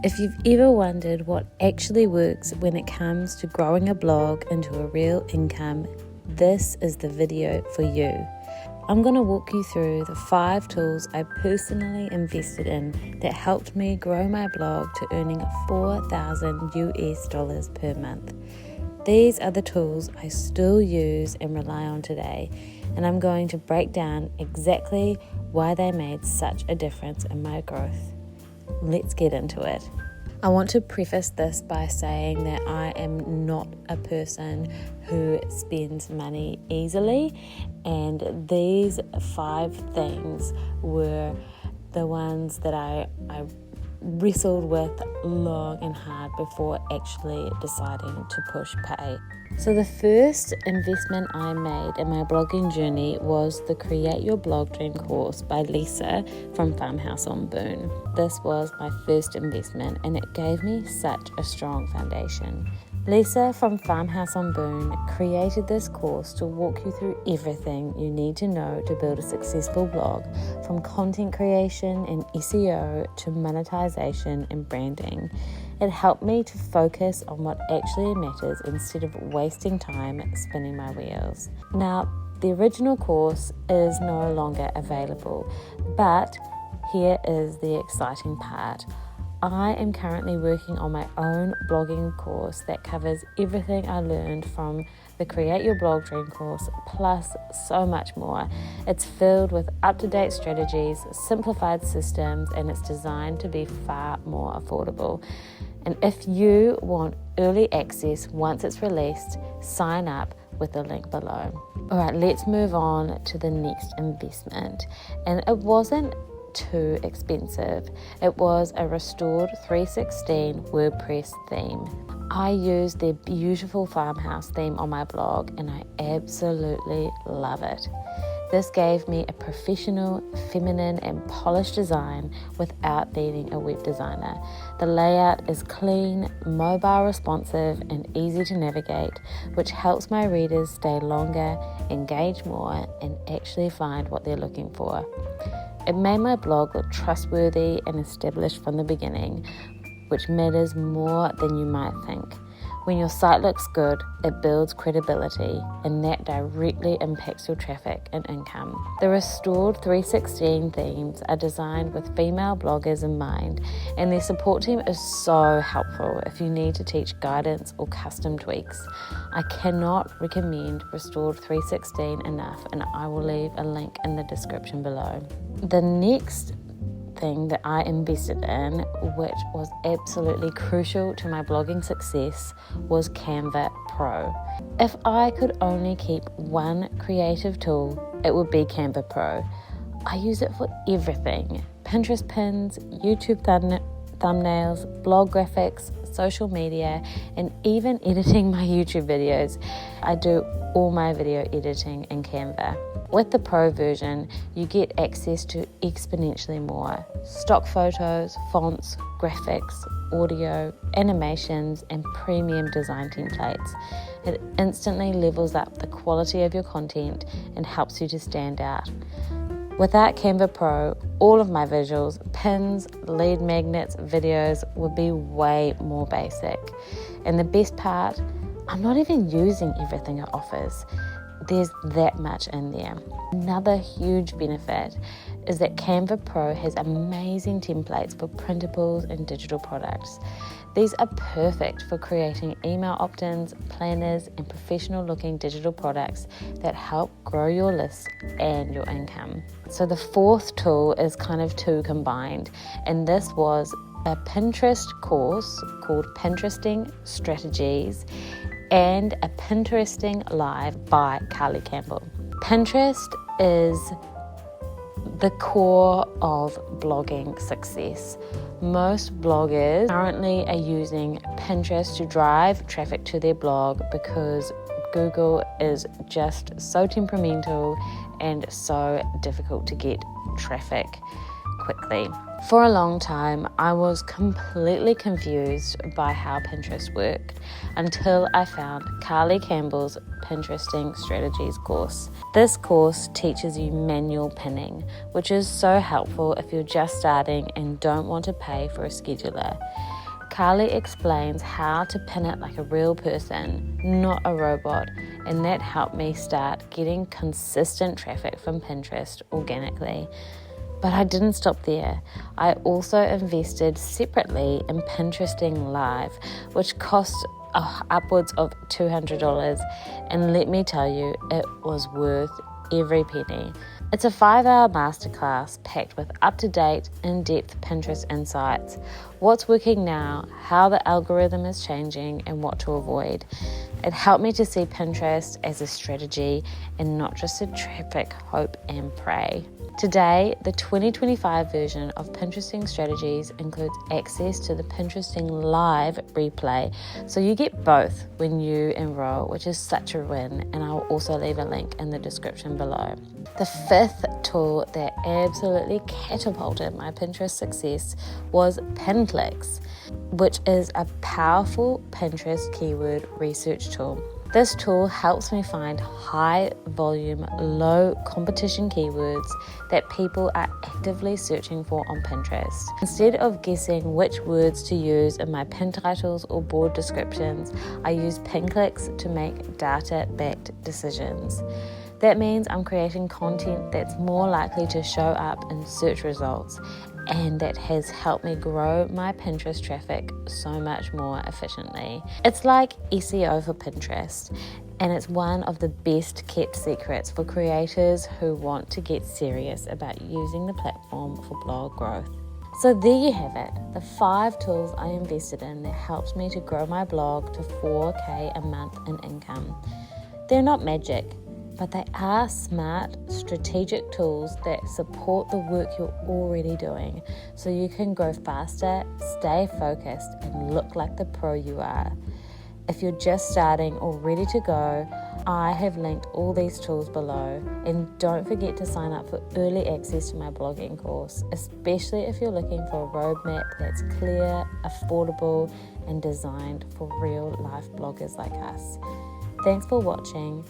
If you've ever wondered what actually works when it comes to growing a blog into a real income, this is the video for you. I'm going to walk you through the 5 tools I personally invested in that helped me grow my blog to earning $4,000 per month. These are the tools I still use and rely on today, and I'm going to break down exactly why they made such a difference in my growth. Let's get into it. I want to preface this by saying that I am not a person who spends money easily, and these 5 things were the ones that I wrestled with long and hard before actually deciding to push pay. So the first investment I made in my blogging journey was the Create Your Blog Dream course by Lisa from Farmhouse on Boone. This was my first investment and it gave me such a strong foundation. Lisa from Farmhouse on Boone created this course to walk you through everything you need to know to build a successful blog, from content creation and SEO to monetization and branding. It helped me to focus on what actually matters instead of wasting time spinning my wheels. Now, the original course is no longer available, but here is the exciting part. I am currently working on my own blogging course that covers everything I learned from the Create Your Blog Dream course, plus so much more. It's filled with up-to-date strategies, simplified systems, and it's designed to be far more affordable. And if you want early access once it's released, sign up with the link below. All right, let's move on to the next investment. And it wasn't too expensive. It was a restored 316 WordPress theme. I used their beautiful farmhouse theme on my blog and I absolutely love it. This gave me a professional, feminine and polished design without needing a web designer. The layout is clean, mobile responsive and easy to navigate, which helps my readers stay longer, engage more and actually find what they're looking for. It made my blog look trustworthy and established from the beginning, which matters more than you might think. When your site looks good, it builds credibility, and that directly impacts your traffic and income. The restored 316 themes are designed with female bloggers in mind, and their support team is so helpful if you need to teach guidance or custom tweaks. I cannot recommend Restored 316 enough, and I will leave a link in the description below. The next thing that I invested in, which was absolutely crucial to my blogging success, was Canva Pro. If I could only keep one creative tool, it would be Canva Pro. I use it for everything: Pinterest pins, YouTube thumbnails, blog graphics, social media, and even editing my YouTube videos. I do all my video editing in Canva. With the Pro version, you get access to exponentially more: stock photos, fonts, graphics, audio, animations, and premium design templates. It instantly levels up the quality of your content and helps you to stand out. Without Canva Pro, all of my visuals, pins, lead magnets, videos would be way more basic. And the best part, I'm not even using everything it offers. There's that much in there. Another huge benefit is that Canva Pro has amazing templates for printables and digital products. These are perfect for creating email opt-ins, planners, and professional looking digital products that help grow your list and your income. So the 4th tool is kind of 2 combined, and this was a Pinterest course called Pinteresting Strategies and a Pinteresting Live by Carly Campbell. Pinterest is the core of blogging success. Most bloggers currently are using Pinterest to drive traffic to their blog because Google is just so temperamental and so difficult to get traffic quickly. For a long time, I was completely confused by how Pinterest worked until I found Carly Campbell's Pinteresting Strategies course. This course teaches you manual pinning, which is so helpful if you're just starting and don't want to pay for a scheduler. Carly explains how to pin it like a real person, not a robot, and that helped me start getting consistent traffic from Pinterest organically. But I didn't stop there. I also invested separately in Pinteresting Live, which cost upwards of $200, and let me tell you, it was worth every penny. It's a 5-hour masterclass packed with up-to-date, in-depth Pinterest insights, what's working now, how the algorithm is changing, and what to avoid. It helped me to see Pinterest as a strategy and not just a traffic hope and pray. Today, the 2025 version of Pinteresting Strategies includes access to the Pinteresting Live replay, so you get both when you enroll, which is such a win, and I'll also leave a link in the description below. The fifth tool that absolutely catapulted my Pinterest success was PinClicks, which is a powerful Pinterest keyword research tool. This tool helps me find high volume, low competition keywords that people are actively searching for on Pinterest. Instead of guessing which words to use in my pin titles or board descriptions, I use PinClicks to make data-backed decisions. That means I'm creating content that's more likely to show up in search results, and that has helped me grow my Pinterest traffic so much more efficiently. It's like SEO for Pinterest, and it's one of the best kept secrets for creators who want to get serious about using the platform for blog growth. So there you have it, the 5 tools I invested in that helped me to grow my blog to $4,000 a month in income. They're not magic, but they are smart, strategic tools that support the work you're already doing so you can grow faster, stay focused, and look like the pro you are. If you're just starting or ready to go, I have linked all these tools below, and don't forget to sign up for early access to my blogging course, especially if you're looking for a roadmap that's clear, affordable, and designed for real life bloggers like us. Thanks for watching.